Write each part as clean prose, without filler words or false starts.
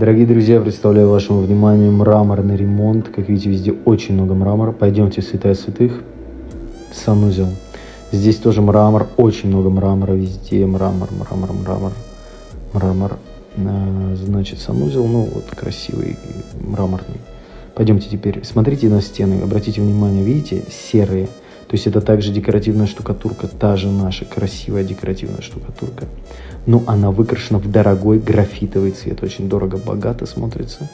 Дорогие друзья, представляю вашему вниманию мраморный ремонт. Как видите, везде очень много мрамора. Пойдемте в святая святых, санузел. Здесь тоже мрамор, очень много мрамора везде. Мрамор. Значит, санузел, ну вот красивый, мраморный. Пойдемте теперь, смотрите на стены, обратите внимание, видите, серые. То есть это также декоративная штукатурка, та же наша красивая декоративная штукатурка. Но она выкрашена в дорогой графитовый цвет, очень дорого-богато смотрится.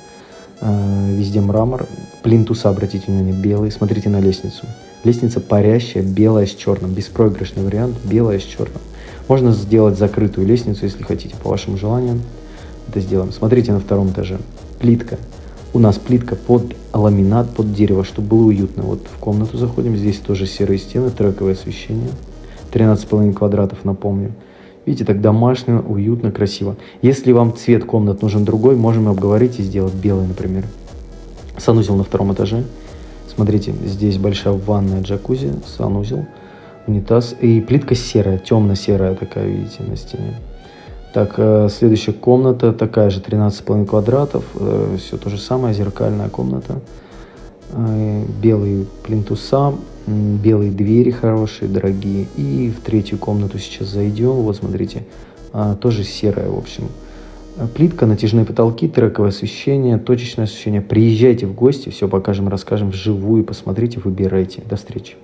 Везде мрамор. Плинтуса, обратите внимание, белые. Смотрите на лестницу. Лестница парящая, белая с черным. Беспроигрышный вариант, белая с черным. Можно сделать закрытую лестницу, если хотите, по вашим желаниям. Это сделаем. Смотрите на втором этаже. Плитка. У нас плитка под ламинат, под дерево, чтобы было уютно. Вот в комнату заходим. Здесь тоже серые стены, трековое освещение. 13,5 квадратов, напомню. Видите, так домашне, уютно, красиво. Если вам цвет комнат нужен другой, можем обговорить и сделать белый, например. Санузел на втором этаже. Смотрите, здесь большая ванная, джакузи, санузел, унитаз. И плитка серая, темно-серая такая, видите, на стене. Так, следующая комната, такая же, 13,5 квадратов. Все то же самое, зеркальная комната. Белые плинтуса, белые двери хорошие, дорогие. И в третью комнату сейчас зайдем. Вот, смотрите, тоже серая, в общем. Плитка, натяжные потолки, трековое освещение, точечное освещение. Приезжайте в гости, все покажем, расскажем вживую, посмотрите, выбирайте. До встречи.